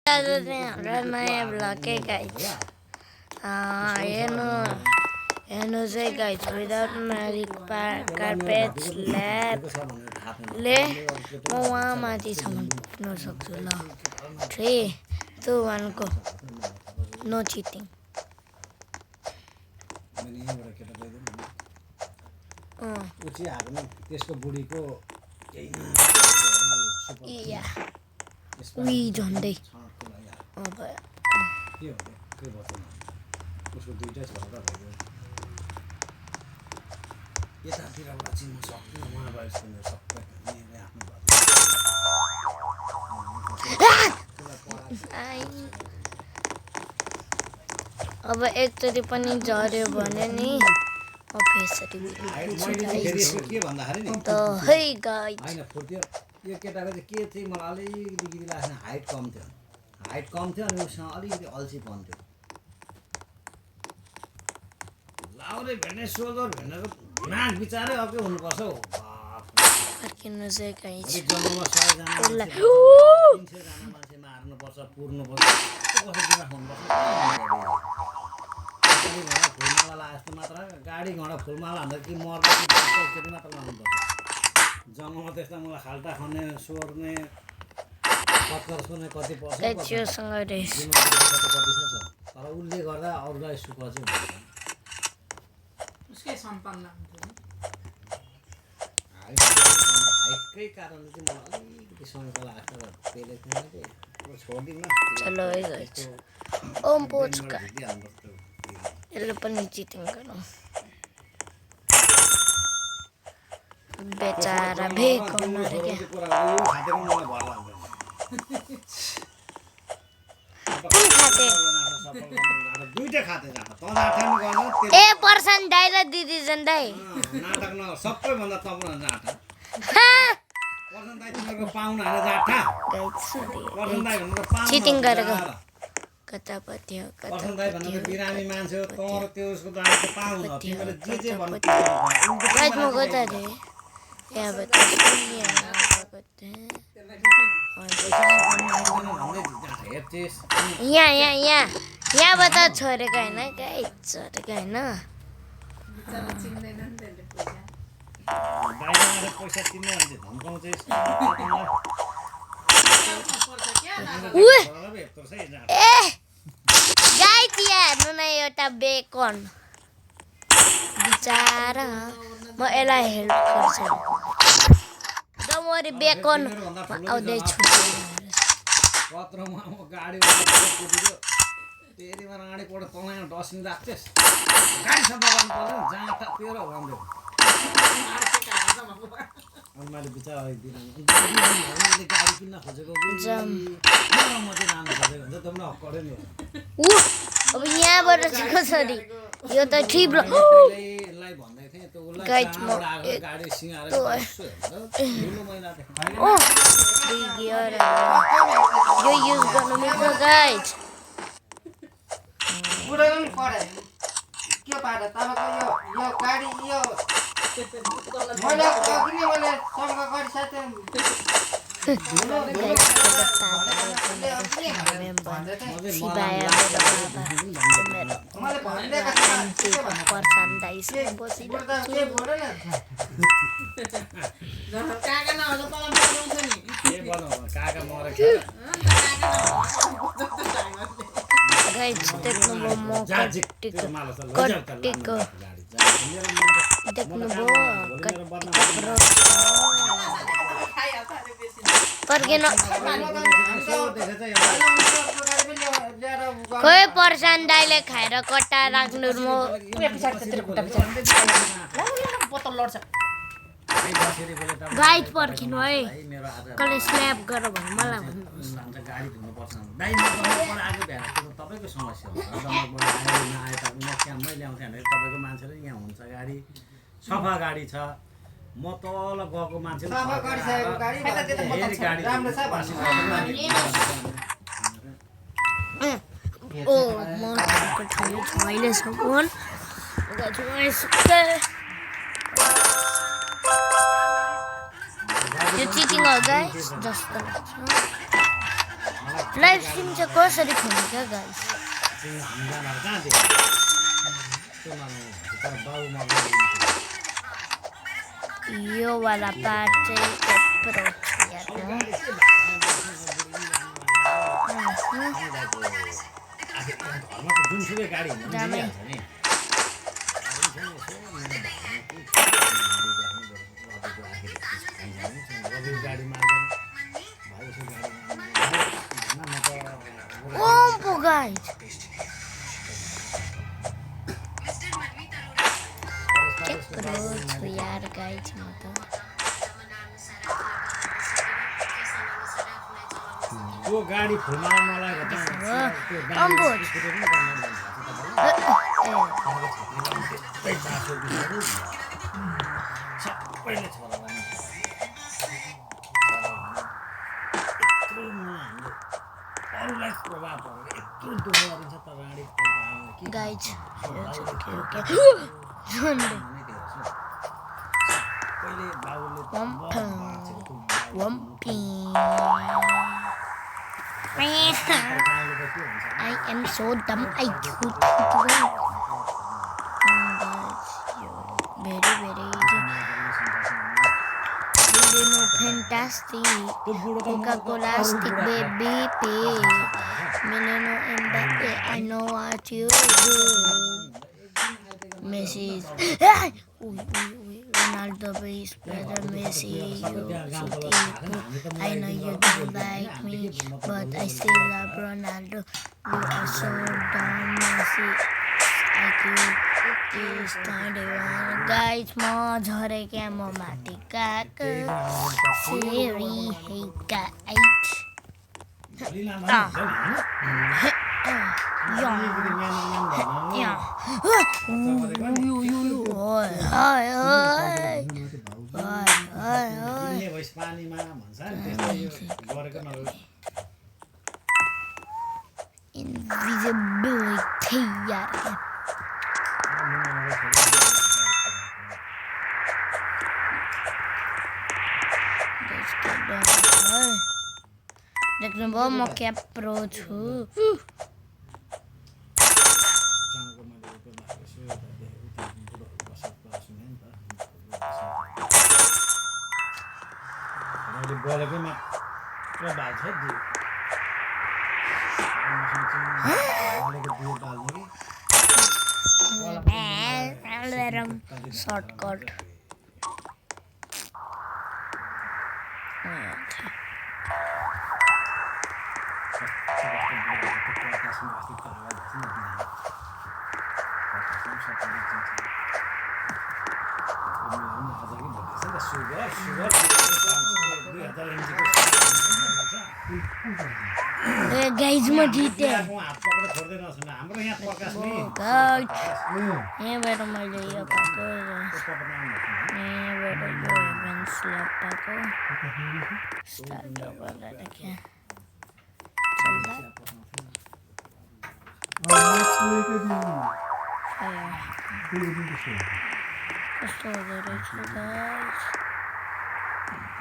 हाम्रो नयाँ भ्लग के गाइज हेर्नु चाहिँ गाइज विदाउट म्यारिड कार्पेट ल्याबले म वहाँ माथिसम्म पुग्न सक्छु ल 3 2 1 को नो चिटिङ त्यसको बुढीको या उही झन्डै अब के हो के भयो उसको दुईटा छोरा भयो यतातिरबाट चिन्न सक्दिनँ उहाँ भयो सुन्नु सबै मेरो आफ्नो अब एकचोटि पनि झर्यो भने नि फेसरी के भन्दाखेरि नि त है गाइज हैन फुर्तियो यो केटाको चाहिँ के थियो मलाई अलिकति लाग्छ हाइट कम थियो अनि उसँग अलिकति अल्छीपन थियो लाउरे भेट्ने सोल्जर भेट्नेको नाक बिचारै अर्कै हुनुपर्छ हौ फर्किनु चाहिँ गाइज जङ्गलमा 100 जना 300 जना मान्छे मार्नुपर्छ पुर्नुपर्छ कसरी दिमाग हुनुपर्छ फुलमाला जस्तो मात्र गाडी घोडा फुलमाला हान्दा कि मर्दा कि एकचोटि मात्र लाउनुपर्छ जङ्गलमा त्यस्ता मलाई खाल्टा खन्ने सोर्ने पत्कर सुन्ने कति पर्छ तर उसले गर्दा अरूलाई सुख चाहिँ हुन्छ उसकै सम्पन्न हाइटकै कारणले चाहिँ मलाई अलिकति समयको लाग्छ र त्यसले चाहिँ छोडिदिउँ न चलो है गाइज ओम पोचका यसले पनि चिटिङ गरौँ बेचारा भेकाउन रे क्या कुन खाते दुईटा खाते जाँदा त नाटक गर्न ए पर्सन दाइ र दिदी जन्दै नाटक न सबैभन्दा तपाईँ जाँटा हा पर्सन दाइ तिमीहरूको पाहुना हैन जाँटा गाइज सरी पर्सन दाइ भनेर पाहुना चिटिङ गरेको कतापति हो पर्सन दाइ भनेर बिरामी मान्छे हो तर त्यो उसको दाइको पाहुना हो तिमीले जे भन्नु गाइज म कता रे यहाँ बता यहाँबाट छोडेको होइन गाइज छोडेको होइन पैसा तिर्ने भने धम्काउँछ ए गाइज यहाँ हेर्नु न एउटा बेकन बिचारा म यसलाई हेल्प गर्छु डोमोरी बेकन आउँदैछु पत्रमा म गाडीबाट कुदियो तेरीमा राडीबाट तँलाई डस्टिङ राख्छेस् गाडी सफा गर्नु पर्दैन जहाँ तेरो भन्दै अनि मैले बिचारा दिने गाडी किन्न खोजेको म चाहिँ लानु खोजेको हुन्छ त पनि हक्कडै नि अब यहाँबाट चाहिँ कसरी यो त ट्री ब्लक यसलाई भन्दै थिएँ त उसलाई गाइज म गाडी सिंगाएर यो युज गर्नु मिल्छ गाइज बुढाले पनि पढे के पाएर तपाईँको यो गाडी यो मैले सम्पर्क गरिसकेँ काका मरेको देख्नुभयो म कट्टीको देख्नुभयो फर्किन खोइ पर्सान दाइले खाएर कट्टा राख्नु म गाइड पर्खिनु है कसले स्ल्याप गर भने मलाई भन्नुहोस् गाडी धुनुपर्छ तपाईँको समस्या हो नआए तापनि म त्यहाँ मैले आउँथेँ भने तपाईँको मान्छेले यहाँ हुन्छ गाडी सफा गाडी छ म तल गएको मान्छे ओ म अहिलेसम्म यो चिटिङ हो गाइस जस्तो लाग्छ लाइभ स्ट्रिम चाहिँ कसरी खोल्नु क्या गाइस तिमी हामी जाँदा कहाँ दियो त्यो नलाउनु तर बाबु मगाइदिन्छ यो वाला पार्ट चाहिँ कत्रो यार घरमा त जुनसुकै गाडी हुनु मिलिहाल्छ नि गाडीमा ओम्पो गाइस कत्रो छु यार गाइस म त त्यो गाडी फुलमा नलागेको सबैले छोरा अरूलाई प्रभाव परेर यत्रो दुःख गरिन्छ त गाडी गाइस सबैले बाबुले I am so dumb. I do very easy. Mileno fantastic. Coca-Cola stick baby P. Mileno Mbappe. I know what you do. Messi. Ronaldo is better. Messi. I know you don't like me, but I still love Ronaldo. You are so dumb, Messi. IQ is 21. Guys, म झरेको म माथि गएको सेरी हेका 8 पानीमा भन्छ नि त्यस्तै यो गरेको नगरेको Invisibility यार देख्नुभयो म क्या प्रो छु गरेकै मात्र भएको छ सर्टकट गाइज म जितेँ यहाँबाट मैले यो पाएको यहाँबाट यो हेभेन स्ल्याब पाएको स्टार्ट गरेर क्या कस्तो हुँदो रहेछ गाइस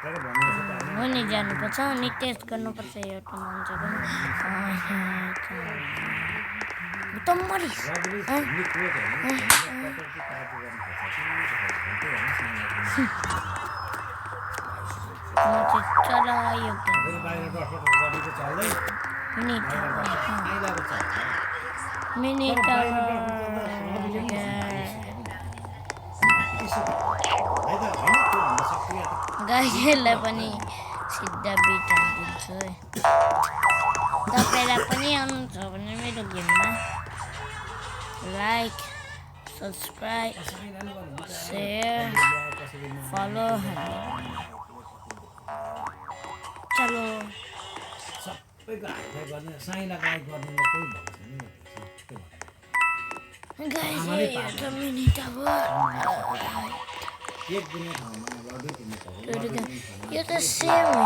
हो नि जानुपर्छ अनि टेस्ट गर्नुपर्छ एउटा मान्छेको त मरिस चलायो मिनिट गाईहरूलाई पनि सिधा बिट हालिदिन्छु है तपाईँलाई पनि आउनुहुन्छ भने मेरो गेममा लाइक सब्सक्राइब शेयर फलो चलो गाइस यो मिनिट अब यो त सेम हो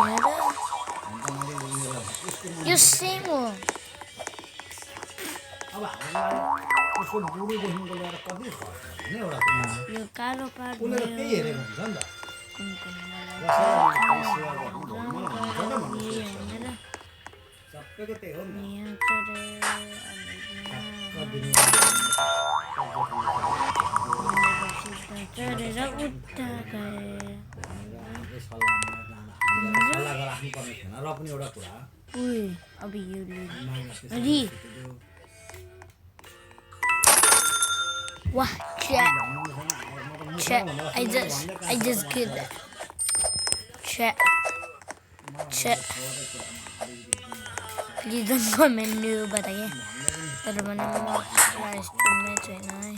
यो सेम हो यो कालो पार्ट त्यो त्यही हो नि यहाँ चढे कदिन चढेर उता गए सल्लाह राख्नुपर्ने थिएन र पनि एउटा कुरा उही अब यो माइला अरे वाह shit I just killed that shit please don't comment new बताइए तर भने म लाइभ स्ट्रिममै छैन है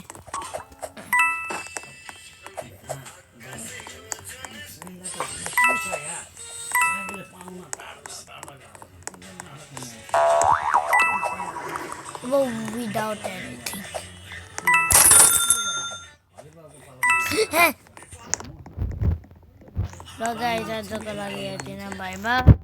well without anything ल गाइस आजको लागि यति नै बाइ बाइ